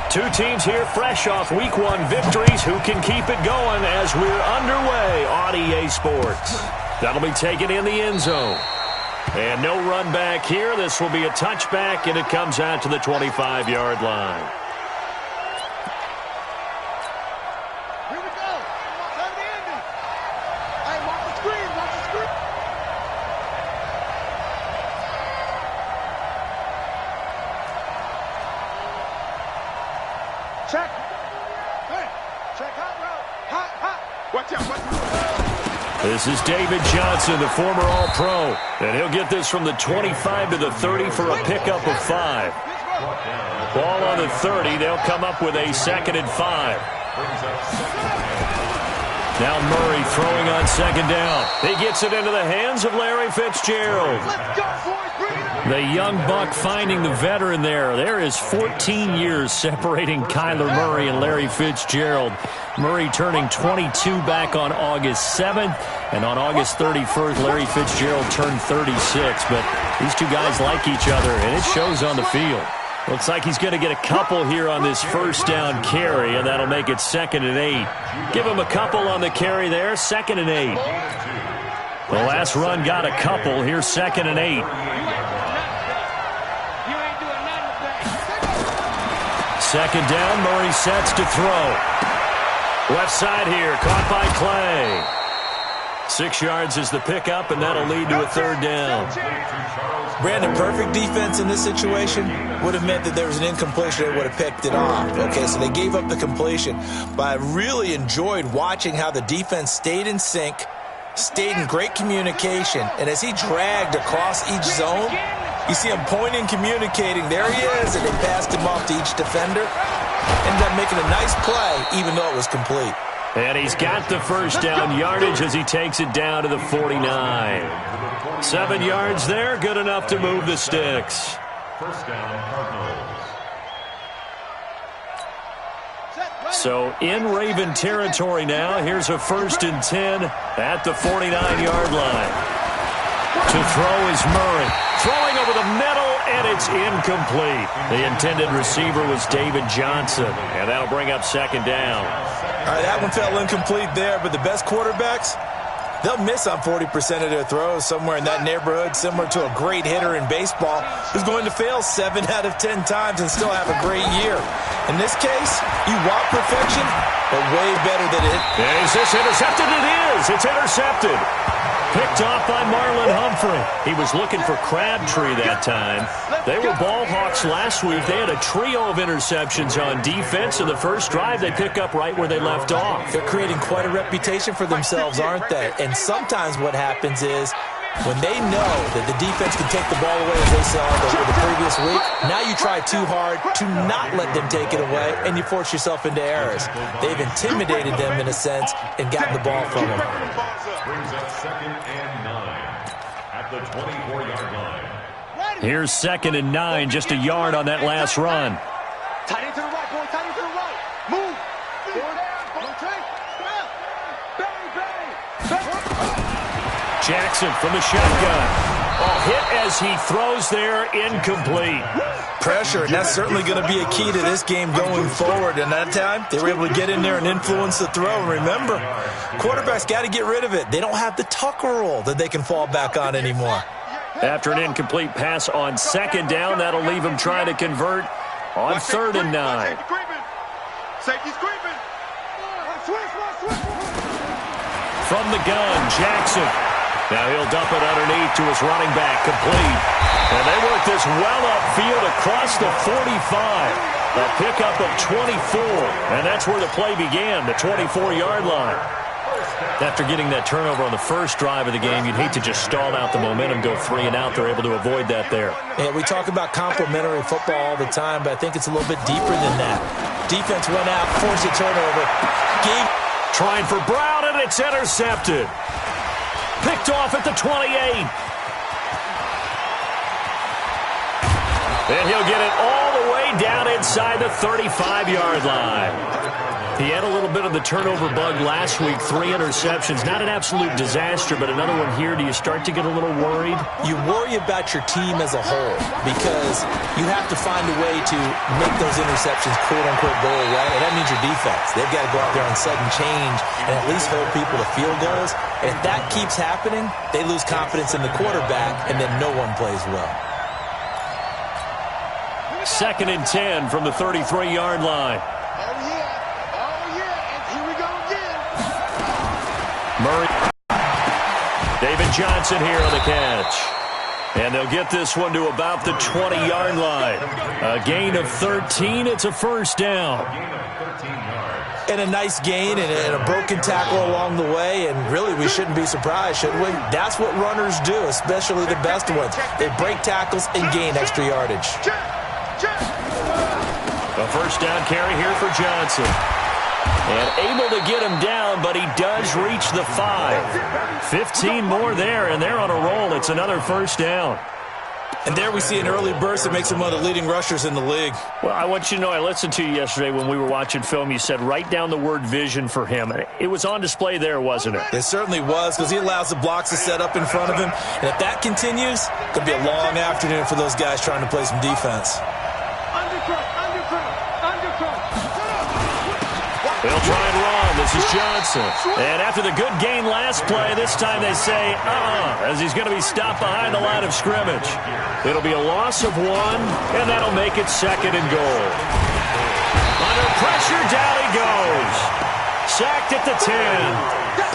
Two teams here fresh off Week 1 victories. Who can keep it going as we're underway on EA Sports? That'll be taken in the end zone. And no run back here. This will be a touchback, and it comes out to the 25-yard line. Here we go. Time to end it. Hey, watch the screen. Watch the screen. Check. Hey, check hot route. Hot. Watch out. This is David Johnson, the former All-Pro. And he'll get this from the 25 to the 30 for a pickup of 5. Ball on the 30. They'll come up with a 2nd and 5. Now Murray throwing on 2nd down. He gets it into the hands of Larry Fitzgerald. The young buck finding the veteran there. There is 14 years separating Kyler Murray and Larry Fitzgerald. Murray turning 22 back on August 7th. And on August 31st, Larry Fitzgerald turned 36. But these two guys like each other, and it shows on the field. Looks like he's going to get a couple here on this first down carry, and that'll make it 2nd and 8. Give him a couple on the carry there, 2nd and 8. The last run got a couple. Here's 2nd and 8. 2nd down, Murray sets to throw. Left side here, caught by Clay. 6 yards is the pickup, and that'll lead to a 3rd down. Brandon, perfect defense in this situation would have meant that there was an incompletion. They would have picked it off. Okay, so they gave up the completion. But I really enjoyed watching how the defense stayed in sync, stayed in great communication. And as he dragged across each zone, you see him pointing, communicating. There he is, and they passed him off to each defender. Ended up making a nice play, even though it was complete. And he's got the first down yardage as he takes it down to the 49. 7 yards there, good enough to move the sticks. First down, Cardinals. So in Raven territory now, here's a 1st and 10 at the 49-yard line. To throw is Murray. Throwing over the middle, and it's incomplete. The intended receiver was David Johnson, and that'll bring up 2nd down. All right, that one fell incomplete there, but the best quarterbacks, they'll miss on 40% of their throws somewhere in that neighborhood, similar to a great hitter in baseball who's going to fail 7 out of 10 times and still have a great year. In this case, you want perfection, but way better than it. Is this intercepted? It is. It's intercepted. Picked off by Marlon Humphrey. He was looking for Crabtree that time. They were ball hawks last week. They had a trio of interceptions on defense. In the first drive, they pick up right where they left off. They're creating quite a reputation for themselves, aren't they? And sometimes what happens is when they know that the defense can take the ball away as they saw the previous week, now you try too hard to not let them take it away, and you force yourself into errors. They've intimidated them in a sense and gotten the ball from them. Brings up 2nd and 9 at the 24-yard line. Here's 2nd and 9, just a yard on that last run. Tight end to the right, boy. Tight end to the right. Move. Jackson from the shotgun. Oh, hit as he throws there, incomplete. Pressure, and that's certainly going to be a key to this game going forward. And that time, they were able to get in there and influence the throw. And remember, quarterbacks got to get rid of it. They don't have the Tucker rule that they can fall back on anymore. After an incomplete pass on 2nd down, that'll leave him trying to convert on 3rd and 9. Safety's creeping. From the gun, Jackson. Now he'll dump it underneath to his running back, complete. And they work this well upfield across the 45. A pickup of 24. And that's where the play began, the 24-yard line. After getting that turnover on the first drive of the game, you'd hate to just stall out the momentum, go 3 and out. They're able to avoid that there. Yeah, we talk about complementary football all the time, but I think it's a little bit deeper than that. Defense went out, forced a turnover. Trying for Brown, and it's intercepted. Picked off at the 28. And he'll get it all the way down inside the 35-yard line. He had a little bit of the turnover bug last week, 3 interceptions. Not an absolute disaster, but another one here. Do you start to get a little worried? You worry about your team as a whole because you have to find a way to make those interceptions, quote-unquote, go away, and that means your defense. They've got to go out there on sudden change and at least hold people to field goals. And if that keeps happening, they lose confidence in the quarterback, and then no one plays well. 2nd and 10 from the 33-yard line. Murray. David Johnson here on the catch. And they'll get this one to about the 20-yard line. A gain of 13. It's a first down. And a nice gain and a broken tackle along the way. And really, we shouldn't be surprised, should we? That's what runners do, especially the best ones. They break tackles and gain extra yardage. A first down carry here for Johnson. And able to get him down, but he does reach the 5. 15 more there, and they're on a roll. It's another first down. And there we see an early burst that makes him one of the leading rushers in the league. Well, I want you to know, I listened to you yesterday when we were watching film. You said write down the word vision for him. It was on display there, wasn't it? It certainly was, because he allows the blocks to set up in front of him. And if that continues, it'll be a long afternoon for those guys trying to play some defense. They'll try and run. This is Johnson. And after the good gain last play, this time they say, as he's going to be stopped behind the line of scrimmage. It'll be a loss of 1, and that'll make it 2nd and goal. Under pressure, down he goes. Sacked at the 10.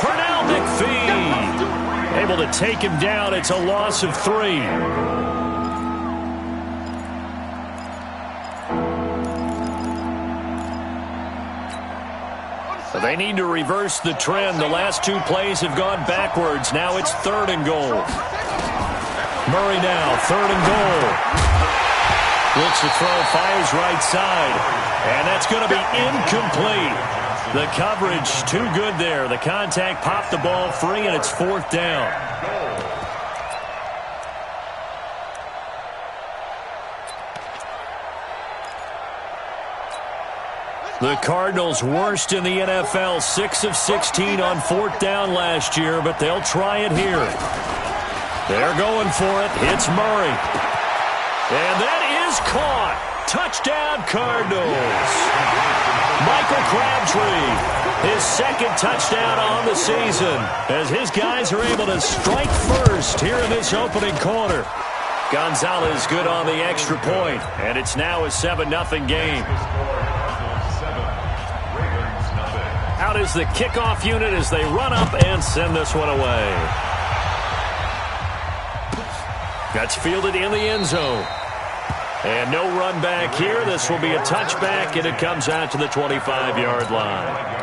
Pernell McPhee able to take him down. It's a loss of 3. They need to reverse the trend. The last 2 plays have gone backwards. Now it's 3rd and goal. Murray now, 3rd and goal. Looks to throw, fires right side. And that's going to be incomplete. The coverage too good there. The contact popped the ball free, and it's 4th down. The Cardinals worst in the NFL, 6 of 16 on 4th down last year, but they'll try it here. They're going for it. It's Murray. And that is caught. Touchdown, Cardinals. Michael Crabtree, his 2nd touchdown on the season, as his guys are able to strike first here in this opening quarter. Gonzalez good on the extra point, and it's now a 7-0 game. Out is the kickoff unit as they run up and send this one away. That's fielded in the end zone. And no run back here. This will be a touchback, and it comes out to the 25-yard line.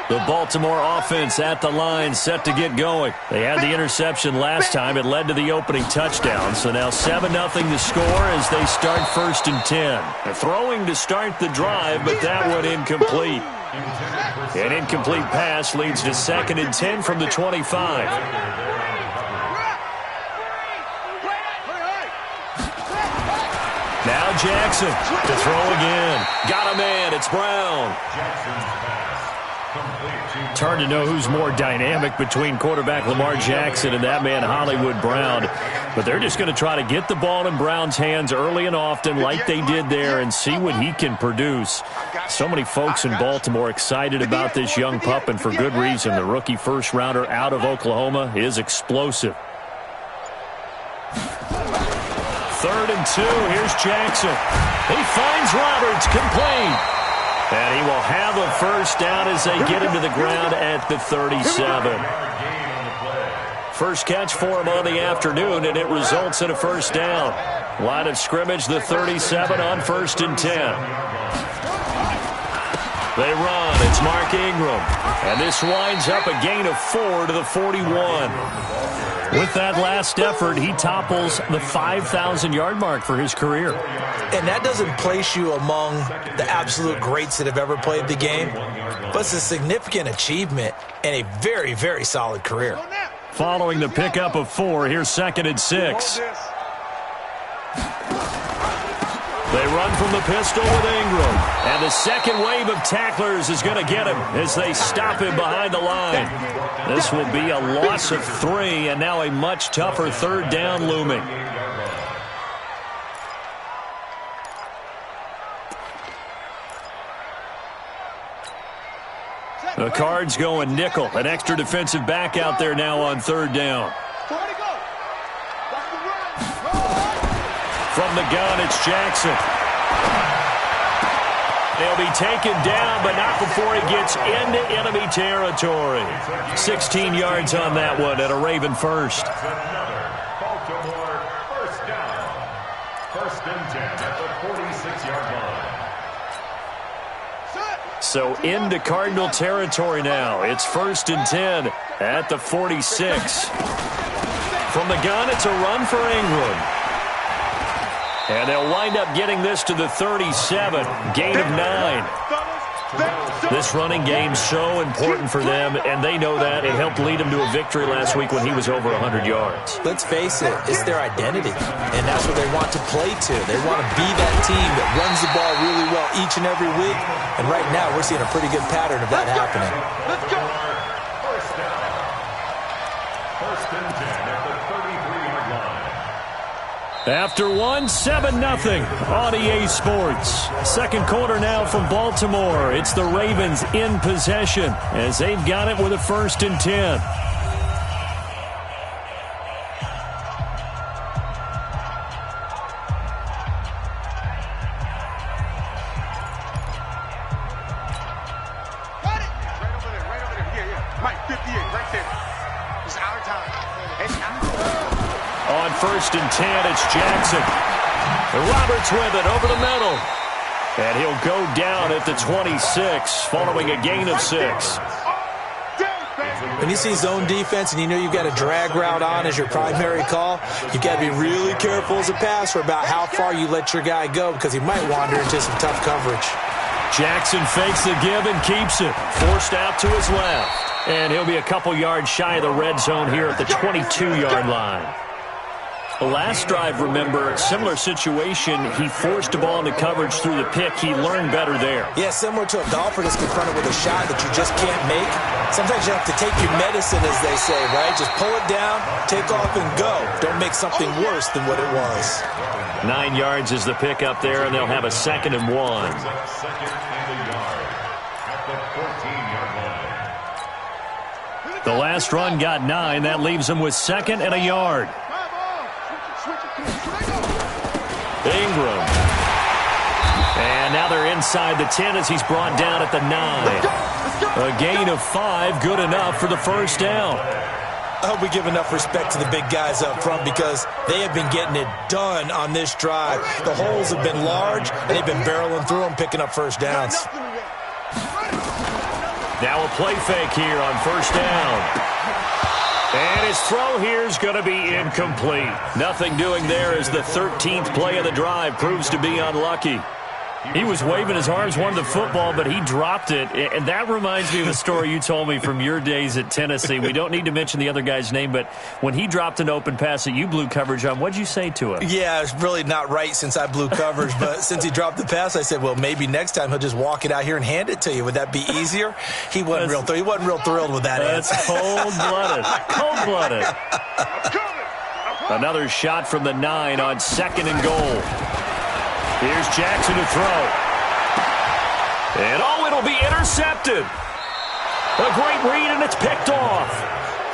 The Baltimore offense at the line, set to get going. They had the interception last time. It led to the opening touchdown. So now 7-0 to score as they start 1st and 10. They're throwing to start the drive, but that one incomplete. An incomplete pass leads to 2nd and 10 from the 25. Now Jackson to throw again. Got a man. It's Brown. It's hard to know who's more dynamic between quarterback Lamar Jackson and that man Hollywood Brown. But they're just going to try to get the ball in Brown's hands early and often like they did there and see what he can produce. So many folks in Baltimore excited about this young pup, and for good reason. The rookie first-rounder out of Oklahoma is explosive. 3rd and 2. Here's Jackson. He finds Roberts, complete. And he will have a first down as they get him to the ground at the 37. First catch for him on the afternoon, and it results in a first down. Line of scrimmage, the 37 on 1st and 10. They run. It's Mark Ingram. And this winds up a gain of 4 to the 41. With that last effort, he topples the 5,000-yard mark for his career. And that doesn't place you among the absolute greats that have ever played the game, but it's a significant achievement and a very, very solid career. Following the pickup of 4, here's 2nd and 6. They run from the pistol with Ingram. And the second wave of tacklers is going to get him as they stop him behind the line. This will be a loss of 3, and now a much tougher third down looming. The Cards going nickel. An extra defensive back out there now on third down. From the gun, it's Jackson. They'll be taken down, but not before he gets into enemy territory. 16 yards on that one and a Raven first. Baltimore first down. First and 10 at the 46-yard line. So into Cardinal territory now. It's first and 10 at the 46. From the gun, it's a run for Ingram. And they'll wind up getting this to the 37. Gain of 9. This running game's so important for them, and they know that. It helped lead them to a victory last week when he was over 100 yards. Let's face it, it's their identity, and that's what they want to play to. They want to be that team that runs the ball really well each and every week, and right now we're seeing a pretty good pattern of that happening. Let's go. First down. First and 10 at the 33-yard line. After 1, 7-0 on EA Sports. Second quarter now from Baltimore. It's the Ravens in possession as they've got it with a first and 10. Got it. Right over there, right over there. Yeah. Mike, 58, right there. It's our time. On first and 10, it's Jackson. Roberts with it over the middle. And he'll go down at the 26 following a gain of 6. When you see zone defense and you know you've got a drag route on as your primary call, you've got to be really careful as a passer about how far you let your guy go because he might wander into some tough coverage. Jackson fakes the give and keeps it. Forced out to his left. And he'll be a couple yards shy of the red zone here at the 22-yard line. The last drive, remember, similar situation. He forced the ball into coverage through the pick. He learned better there. Yeah, similar to a golfer that's confronted with a shot that you just can't make. Sometimes you have to take your medicine, as they say, right? Just pull it down, take off, and go. Don't make something worse than what it was. 9 yards is the pick up there, and they'll have a second and 1. Second and a yard at the 14-yard line. The last run got 9. That leaves them with second and a yard. Ingram. And now they're inside the 10 as he's brought down at the 9. A gain of 5, good enough for the first down. I hope we give enough respect to the big guys up front because they have been getting it done on this drive. The holes have been large, and they've been barreling through them, picking up first downs. Now a play fake here on first down. And his throw here is going to be incomplete. Nothing doing there as the 13th play of the drive proves to be unlucky. He was waving his arms, wanted the football, but he dropped it. And that reminds me of a story you told me from your days at Tennessee. We don't need to mention the other guy's name, but when he dropped an open pass that you blew coverage on, what'd you say to him? Yeah, it's really not right since I blew coverage, but since he dropped the pass, I said, well, maybe next time he'll just walk it out here and hand it to you. Would that be easier? He wasn't real thrilled with that answer. That's cold-blooded. Cold-blooded. Another shot from the 9 on second and goal. Here's Jackson to throw. And it'll be intercepted. A great read, and it's picked off.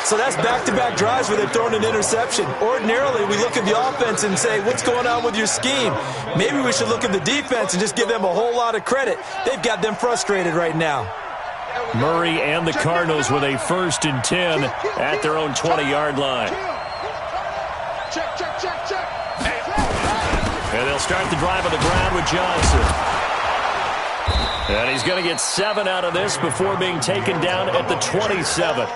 So that's back-to-back drives where they've thrown an interception. Ordinarily, we look at the offense and say, what's going on with your scheme? Maybe we should look at the defense and just give them a whole lot of credit. They've got them frustrated right now. Murray and the Cardinals with a first and 10 at their own 20-yard line. Check. And they'll start the drive on the ground with Johnson. And he's going to get 7 out of this before being taken down at the 27.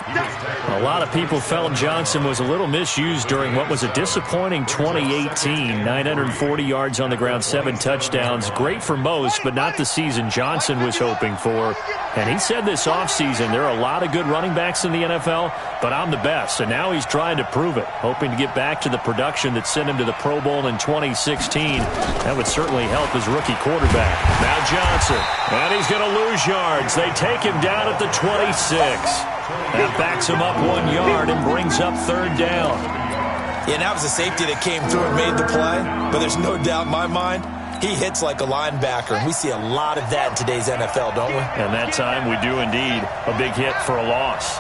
A lot of people felt Johnson was a little misused during what was a disappointing 2018. 940 yards on the ground, 7 touchdowns. Great for most, but not the season Johnson was hoping for. And he said this offseason, there are a lot of good running backs in the NFL, but I'm the best. And now he's trying to prove it, hoping to get back to the production that sent him to the Pro Bowl in 2016. That would certainly help his rookie quarterback. Now Johnson, and he's going to lose yards. They take him down at the 26. That backs him up 1 yard and brings up 3rd down. Yeah, and that was a safety that came through and made the play. But there's no doubt in my mind, he hits like a linebacker. And we see a lot of that in today's NFL, don't we? And that time we do indeed. A big hit for a loss.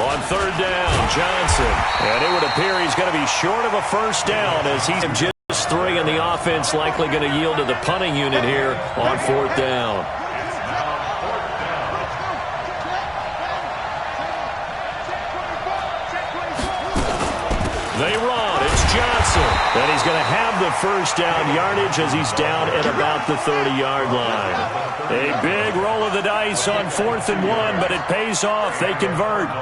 On 3rd down, Johnson. And it would appear he's going to be short of a 1st down as he's just 3, and the offense likely going to yield to the punting unit here on 4th down. They run. It's Johnson. And he's going to have the 1st down yardage as he's down at about the 30-yard line. A big roll of the dice on 4th and 1, but it pays off. They convert.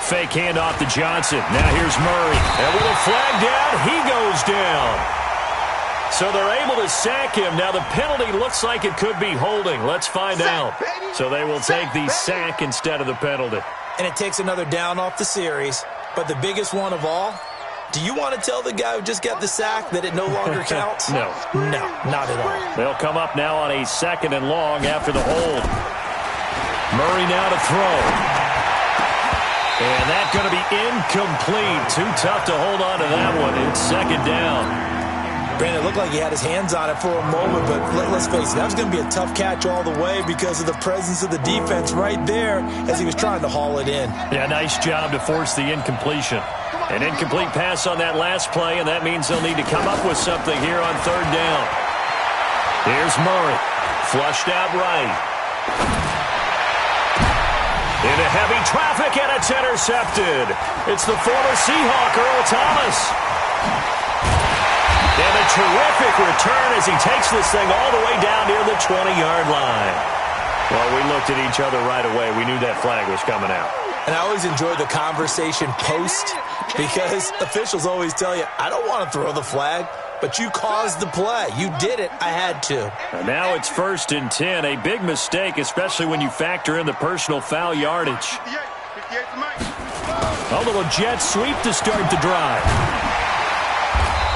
Fake handoff to Johnson. Now here's Murray. And with a flag down, he goes down. So they're able to sack him. Now the penalty looks like it could be holding. Let's find out. So they will take the sack instead of the penalty. And it takes another down off the series. But the biggest one of all, do you want to tell the guy who just got the sack that it no longer counts? No. No, not at all. They'll come up now on a 2nd and long after the hold. Murray now to throw. And that's going to be incomplete. Too tough to hold on to that one. It's 2nd down. Brandon, it looked like he had his hands on it for a moment, but let's face it, that was going to be a tough catch all the way because of the presence of the defense right there as he was trying to haul it in. Yeah, nice job to force the incompletion. An incomplete pass on that last play, and that means they'll need to come up with something here on 3rd down. Here's Murray. Flushed out right. Into heavy traffic, and it's intercepted. It's the former Seahawk, Earl Thomas. And a terrific return as he takes this thing all the way down near the 20-yard line. Well, we looked at each other right away. We knew that flag was coming out. And I always enjoy the conversation post because officials always tell you, I don't want to throw the flag, but you caused the play. You did it. I had to. And now it's 1st and 10. A big mistake, especially when you factor in the personal foul yardage. A little jet sweep to start the drive.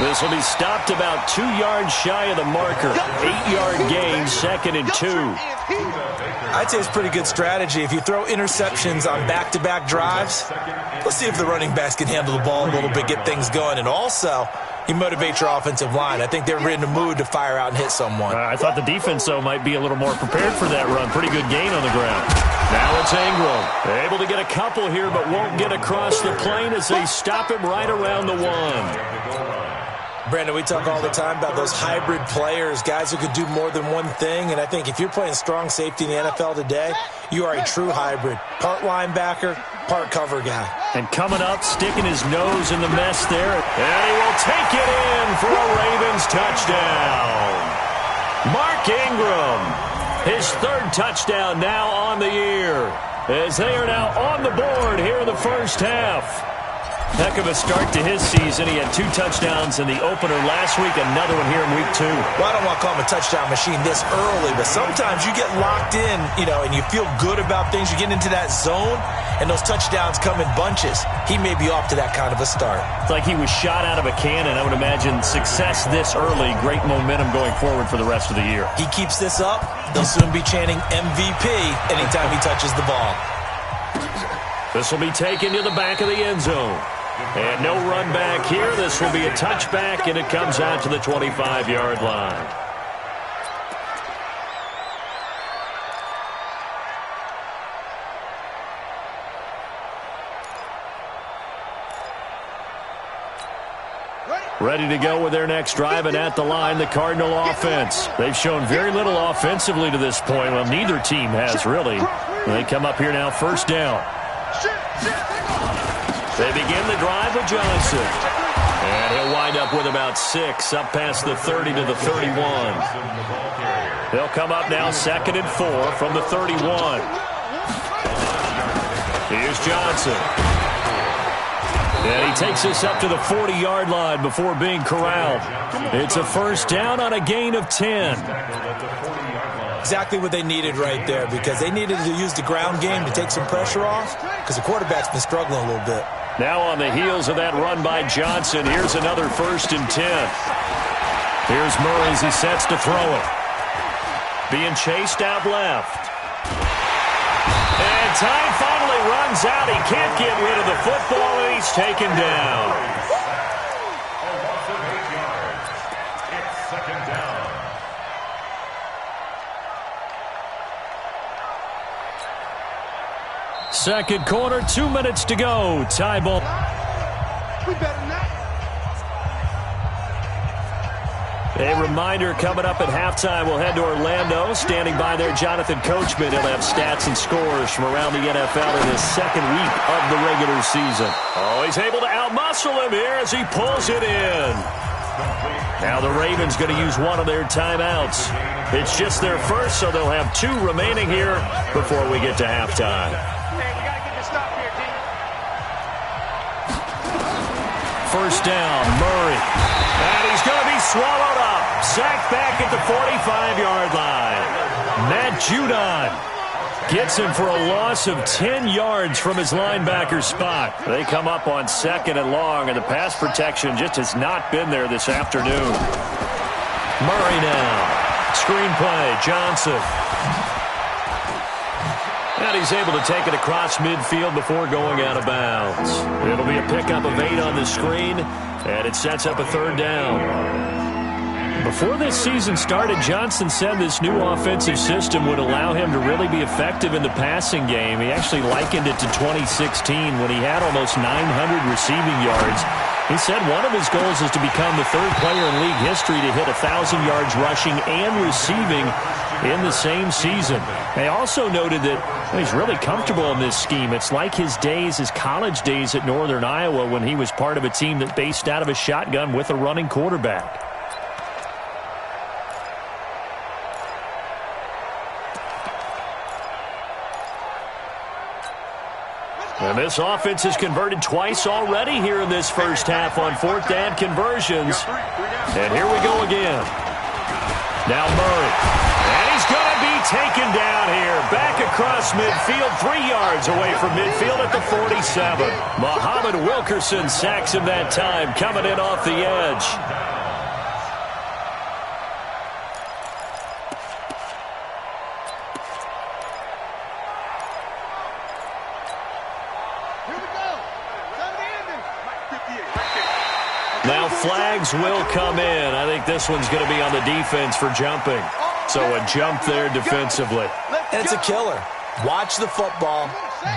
This will be stopped about 2 yards shy of the marker. 8-yard gain, 2nd and 2. I'd say it's pretty good strategy. If you throw interceptions on back-to-back drives, let's see if the running backs can handle the ball a little bit, get things going. And also, you motivate your offensive line. I think they're in the mood to fire out and hit someone. I thought the defense, though, might be a little more prepared for that run. Pretty good gain on the ground. Now it's Ingram. Able to get a couple here, but won't get across the plane as they stop him right around the 1. Brandon, we talk all the time about those hybrid players, guys who could do more than one thing. And I think if you're playing strong safety in the NFL today, you are a true hybrid. Part linebacker, part cover guy. And coming up, sticking his nose in the mess there. And he will take it in for a Ravens touchdown. Mark Ingram, his 3rd touchdown now on the year, as they are now on the board here in the 1st half. Heck of a start to his season. He had 2 touchdowns in the opener last week, another one here in week 2. Well, I don't want to call him a touchdown machine this early, but sometimes you get locked in, and you feel good about things. You get into that zone, and those touchdowns come in bunches. He may be off to that kind of a start. It's like he was shot out of a cannon. I would imagine success this early, great momentum going forward for the rest of the year. He keeps this up, they'll soon be chanting MVP anytime he touches the ball. This will be taken to the back of the end zone. And no run back here. This will be a touchback, and it comes out to the 25-yard line. Ready to go with their next drive, and at the line, the Cardinal offense. They've shown very little offensively to this point. Well, neither team has, really. They come up here now, 1st down. They begin the drive with Johnson. And he'll wind up with about 6, up past the 30 to the 31. They'll come up now 2nd and 4 from the 31. Here's Johnson. And he takes us up to the 40-yard line before being corralled. It's a first down on a gain of 10. Exactly what they needed right there, because they needed to use the ground game to take some pressure off, because the quarterback's been struggling a little bit. Now on the heels of that run by Johnson, here's another 1st and 10. Here's Murray as he sets to throw it. Being chased out left. And time finally runs out. He can't get rid of the football, and he's taken down. A loss of 8 yards. It's 2nd down. Second quarter, 2 minutes to go. Tie ball. We better than that. A reminder, coming up at halftime, we'll head to Orlando. Standing by there, Jonathan Coachman. He'll have stats and scores from around the NFL in his 2nd week of the regular season. Oh, he's able to outmuscle him here as he pulls it in. Now the Ravens going to use one of their timeouts. It's just their first, so they'll have 2 remaining here before we get to halftime. First down, Murray. And he's going to be swallowed up. Sacked back at the 45-yard line. Matt Judon gets him for a loss of 10 yards from his linebacker spot. They come up on 2nd and long, and the pass protection just has not been there this afternoon. Murray now. Screen play, Johnson. And he's able to take it across midfield before going out of bounds. It'll be a pickup of 8 on the screen, and it sets up a 3rd down. Before this season started, Johnson said this new offensive system would allow him to really be effective in the passing game. He actually likened it to 2016 when he had almost 900 receiving yards. He said one of his goals is to become the 3rd player in league history to hit 1,000 yards rushing and receiving in the same season. They also noted that he's really comfortable in this scheme. It's like his college days at Northern Iowa when he was part of a team that based out of a shotgun with a running quarterback. And this offense has converted twice already here in this first half on 4th down conversions. And here we go again. Now Murray. And he's going to be taken down here. Back across midfield, 3 yards away from midfield at the 47. Muhammad Wilkerson sacks him that time, coming in off the edge. Now flags will come in. I think this one's going to be on the defense for jumping. So a jump there defensively. And it's a killer. Watch the football.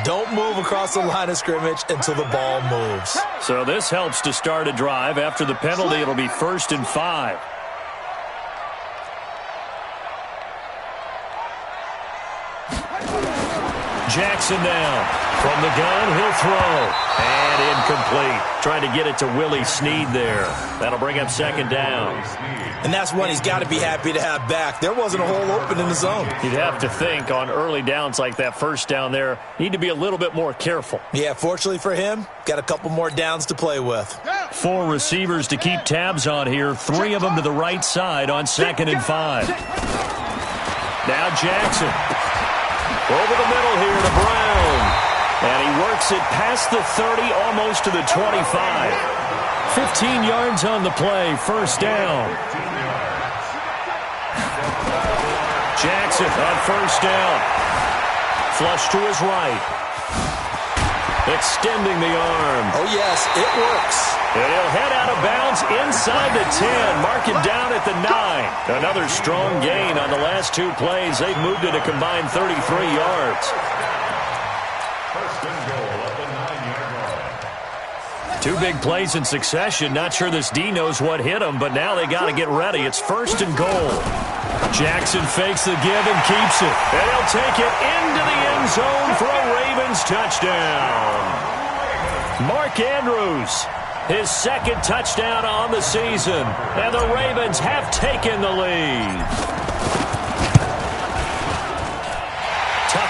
Don't move across the line of scrimmage until the ball moves. So this helps to start a drive. After the penalty, it'll be 1st and 5. Jackson now. From the gun, he'll throw. And incomplete. Trying to get it to Willie Snead there. That'll bring up 2nd down. And that's one he's got to be happy to have back. There wasn't a hole open in the zone. You'd have to think on early downs like that first down there, need to be a little bit more careful. Yeah, fortunately for him, got a couple more downs to play with. 4 receivers to keep tabs on here. 3 of them to the right side on 2nd and 5. Now Jackson. Over the middle here to Brown. And he works it past the 30, almost to the 25. 15 yards on the play, 1st down. Jackson on 1st down. Flush to his right. Extending the arm. Oh, yes, it works. And he'll head out of bounds inside the 10. Mark it down at the 9. Another strong gain on the last 2 plays. They've moved it a combined 33 yards. First and goal at the 9-yard line. 2 big plays in succession. Not sure this D knows what hit him, but now they got to get ready. It's 1st and goal. Jackson fakes the give and keeps it. And he'll take it into the end zone for a Ravens touchdown. Mark Andrews, his 2nd touchdown on the season. And the Ravens have taken the lead.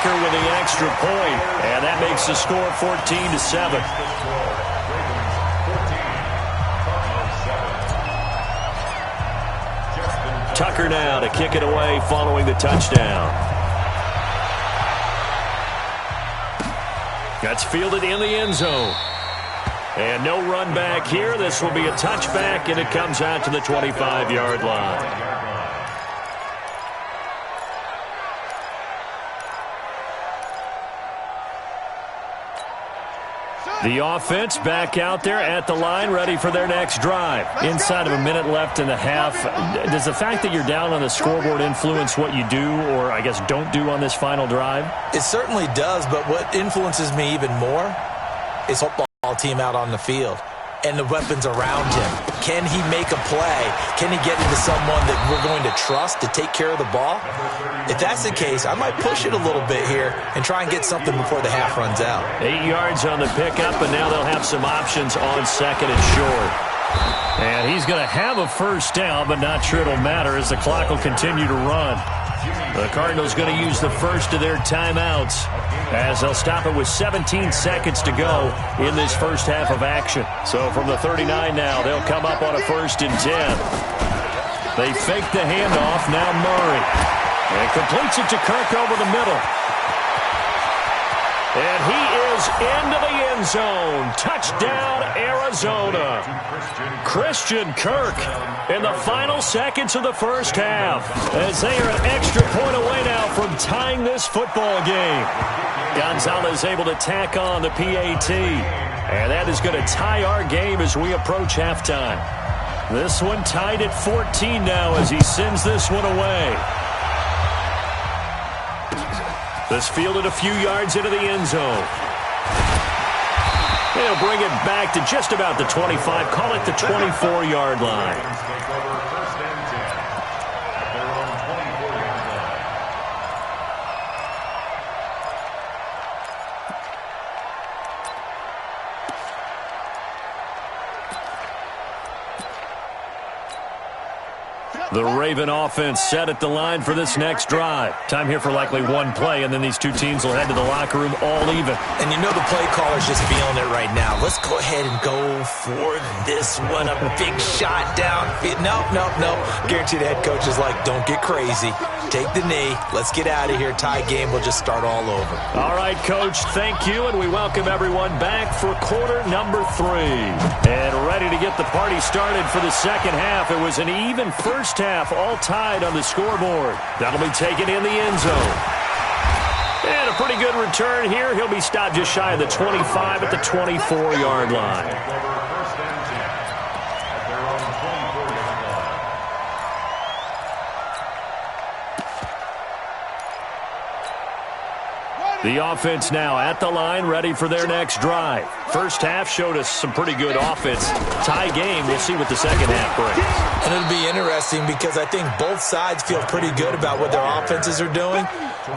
Tucker with the extra point, and that makes the score 14-7. Tucker now to kick it away following the touchdown. That's fielded in the end zone. And no run back here. This will be a touchback, and it comes out to the 25-yard line. The offense back out there at the line, ready for their next drive. Inside of a minute left in the half, does the fact that you're down on the scoreboard influence what you do, or I guess don't do on this final drive? It certainly does, but what influences me even more is football team out on the field and the weapons around him. Can he make a play? Can he get into someone that we're going to trust to take care of the ball? If that's the case, I might push it a little bit here and try and get something before the half runs out. 8 yards on the pickup, and now they'll have some options on second and short. And he's going to have a first down, but not sure it'll matter as the clock will continue to run. The Cardinals going to use the first of their timeouts as they'll stop it with 17 seconds to go in this first half of action. So from the 39 now, they'll come up on a 1st and 10. They fake the handoff. Now Murray. And completes it to Kirk over the middle. And he is into the end zone. Touchdown, Arizona. Christian Kirk in the final seconds of the first half, as they are an extra point away now from tying this football game. Gonzalez able to tack on the PAT. And that is going to tie our game as we approach halftime. This one tied at 14 now as he sends this one away. This fielded a few yards into the end zone. They'll bring it back to just about the 25, call it the 24-yard line. The Raven offense set at the line for this next drive. Time here for likely one play, and then these two teams will head to the locker room all even. And you know the play caller's just feeling it right now. Let's go ahead and go for this one. A big shot down. Nope. Guaranteed the head coach is like, don't get crazy. Take the knee. Let's get out of here. Tie game will just start all over. All right, Coach, thank you, and we welcome everyone back for quarter number 3. And ready to get the party started for the second half. It was an even first half, all tied on the scoreboard. That'll be taken in the end zone. And a pretty good return here. He'll be stopped just shy of the 25 at the 24-yard line. The offense now at the line, ready for their next drive. First half showed us some pretty good offense. Tie game, we'll see what the second half brings. And it'll be interesting because I think both sides feel pretty good about what their offenses are doing.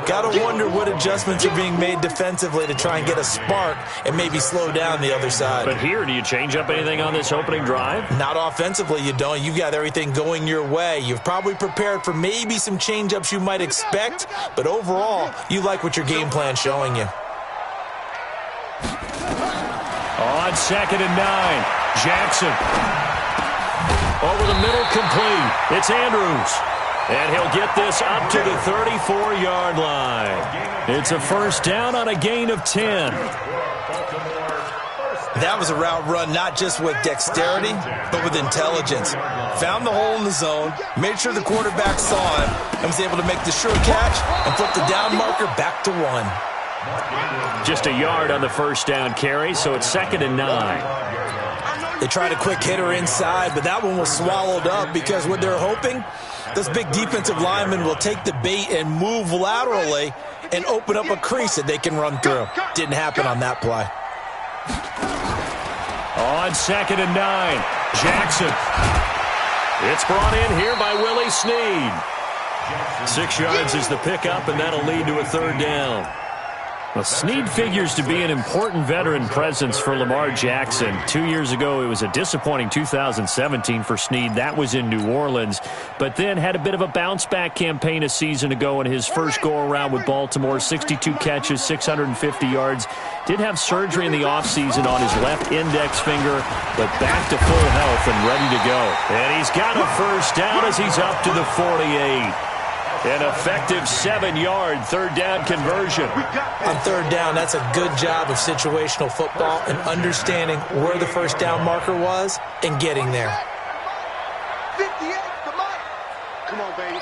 Got to wonder what adjustments are being made defensively to try and get a spark and maybe slow down the other side. But here, do you change up anything on this opening drive? Not offensively, you don't. You've got everything going your way. You've probably prepared for maybe some change-ups you might expect, but overall, you like what your game plan's showing you. On 2nd and 9, Jackson. Over the middle, complete. It's Andrews. And he'll get this up to the 34-yard line. It's a first down on a gain of 10. That was a route run not just with dexterity, but with intelligence. Found the hole in the zone, made sure the quarterback saw him, and was able to make the sure catch and flip the down marker back to 1. Just a yard on the first down carry, so it's 2nd and 9. They tried a quick hitter inside, but that one was swallowed up because what they're hoping, this big defensive lineman will take the bait and move laterally and open up a crease that they can run through. Didn't happen on that play. On 2nd and 9, Jackson. It's brought in here by Willie Snead. 6 yards is the pickup, and that'll lead to a third down. Well, Snead figures to be an important veteran presence for Lamar Jackson. 2 years ago, it was a disappointing 2017 for Snead. That was in New Orleans. But then had a bit of a bounce-back campaign a season ago in his first go-around with Baltimore. 62 catches, 650 yards. Did have surgery in the offseason on his left index finger, but back to full health and ready to go. And he's got a first down as he's up to the 48. An effective 7-yard third down conversion. On third down, that's a good job of situational football and understanding where the first down marker was and getting there. 58 to Mike. Come on, baby.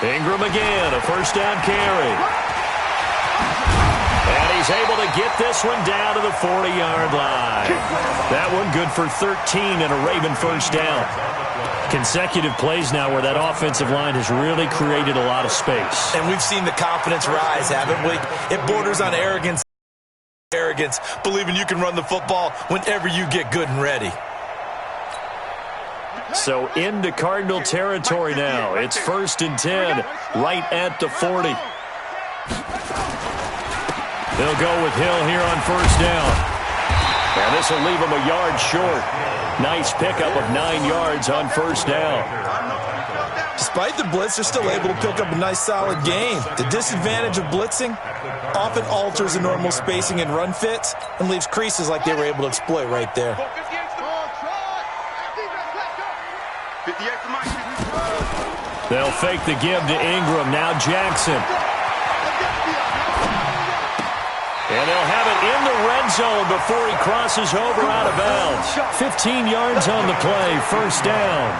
Ingram again, a first down carry. And he's able to get this one down to the 40-yard line. That one good for 13 and a Raven first down. Consecutive plays now where that offensive line has really created a lot of space. And we've seen the confidence rise, haven't we? It borders on arrogance. Arrogance, believing you can run the football whenever you get good and ready. So into Cardinal territory now. It's 1st and 10, right at the 40. They'll go with Hill here on first down. And this will leave him a yard short. Nice pickup of 9 yards on first down. Despite the blitz, they're still able to pick up a nice solid gain. The disadvantage of blitzing often alters the normal spacing and run fits and leaves creases like they were able to exploit right there. They'll fake the give to Ingram. Now Jackson. And they'll have it in the red zone before he crosses over out of bounds. 15 yards on the play, first down.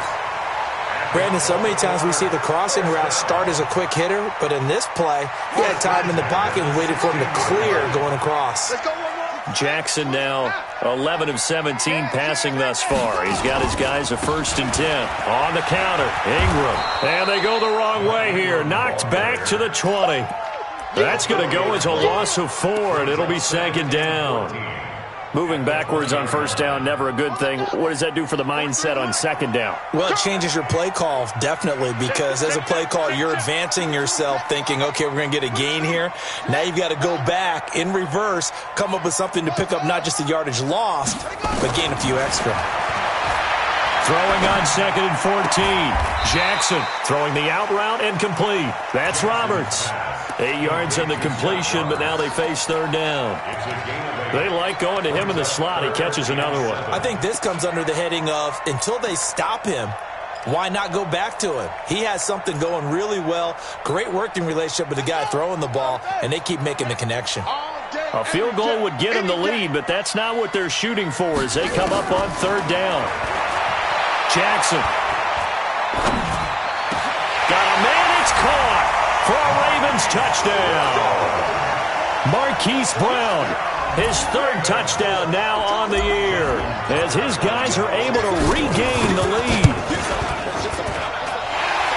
Brandon, so many times we see the crossing route start as a quick hitter, but in this play, he had time in the pocket and waited for him to clear going across. Jackson now 11 of 17 passing thus far. He's got his guys a 1st and 10. On the counter, Ingram. And they go the wrong way here. Knocked back to the 20. That's going to go as a loss of 4, and it'll be 2nd down. Moving backwards on first down, never a good thing. What does that do for the mindset on 2nd down? Well, it changes your play call, definitely, because as a play call, you're advancing yourself thinking, okay, we're going to get a gain here. Now you've got to go back in reverse, come up with something to pick up not just the yardage lost, but gain a few extra. Throwing on 2nd and 14. Jackson throwing the out route and complete. That's Roberts. 8 yards on the completion, but now they face 3rd down. They like going to him in the slot. He catches another one. I think this comes under the heading of until they stop him, why not go back to him? He has something going really well. Great working relationship with the guy throwing the ball, and they keep making the connection. A field goal would get him the lead, but that's not what they're shooting for as they come up on 3rd down. Jackson. Got a man, it's caught for a Ravens touchdown. Marquise Brown, his 3rd touchdown now on the year as his guys are able to regain the lead.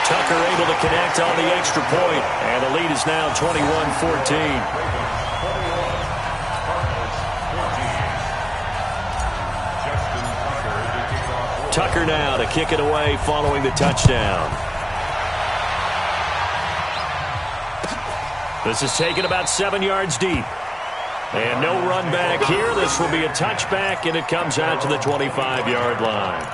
Tucker able to connect on the extra point, and the lead is now 21-14. Tucker now to kick it away following the touchdown. This is taken about 7 yards deep. And no run back here. This will be a touchback, and it comes out to the 25-yard line.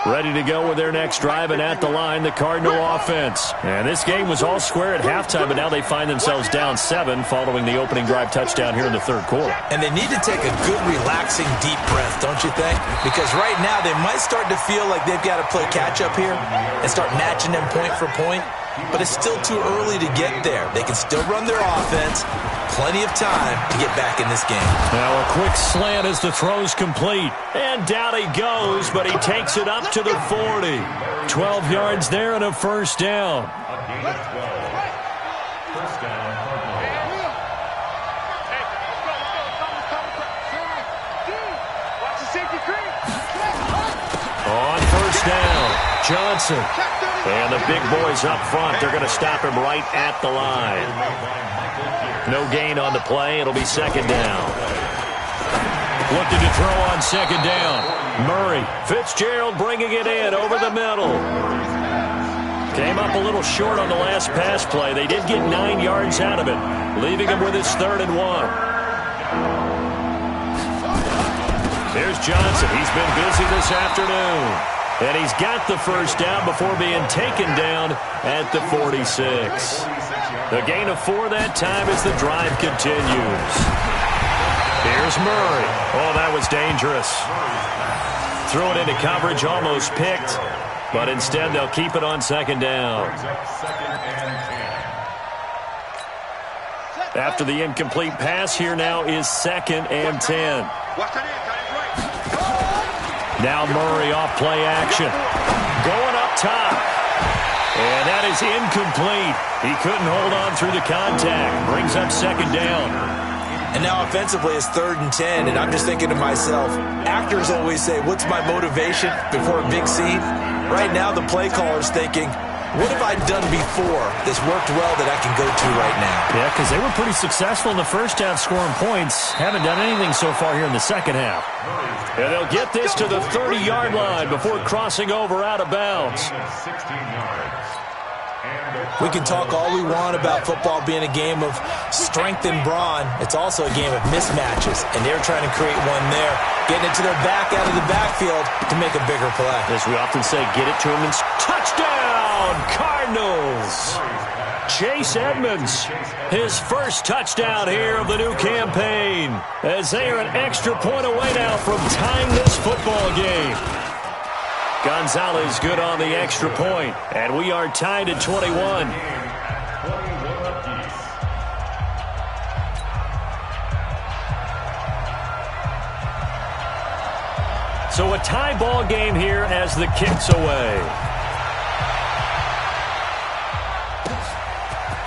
Ready to go with their next drive, and at the line, the Cardinal offense. And this game was all square at halftime, but now they find themselves down 7 following the opening drive touchdown here in the 3rd quarter. And they need to take a good, relaxing, deep breath, don't you think? Because right now they might start to feel like they've got to play catch-up here and start matching them point for point. But it's still too early to get there. They can still run their offense. Plenty of time to get back in this game. Now a quick slant as the throw's complete. And down he goes, but he takes it up to the 40. 12 yards there and a first down. On first down, Johnson. And the big boys up front, they're going to stop him right at the line. No gain on the play. It'll be 2nd down. Looking to throw on second down. Murray. Fitzgerald bringing it in over the middle. Came up a little short on the last pass play. They did get 9 yards out of it, leaving him with his 3rd and 1. Here's Johnson. He's been busy this afternoon. And he's got the first down before being taken down at the 46. The gain of 4 that time as the drive continues. Here's Murray. Oh, that was dangerous. Threw it into coverage, almost picked. But instead, they'll keep it on second down. After the incomplete pass, here now is 2nd and 10. Now Murray off play action. Going up top. And that is incomplete. He couldn't hold on through the contact. Brings up second down. And now offensively it's 3rd and 10, and I'm just thinking to myself, actors always say, what's my motivation before a big scene? Right now the play caller's thinking, what have I done before that's worked well that I can go to right now? Yeah, because they were pretty successful in the first half scoring points. Haven't done anything so far here in the second half. And they'll get this to the 30-yard line before crossing over out of bounds. We can talk all we want about football being a game of strength and brawn. It's also a game of mismatches, and they're trying to create one there, getting it to their back out of the backfield to make a bigger play. As we often say, get it to him and touchdown, Cardinals. Chase Edmonds, his first touchdown here of the new campaign, as they are an extra point away now from tying this football game. Gonzalez good on the extra point, and we are tied at 21. So a tie ball game here as the kick's away.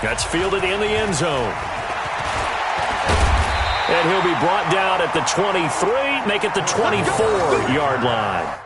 That's fielded in the end zone. And he'll be brought down at the 23, make it the 24-yard line.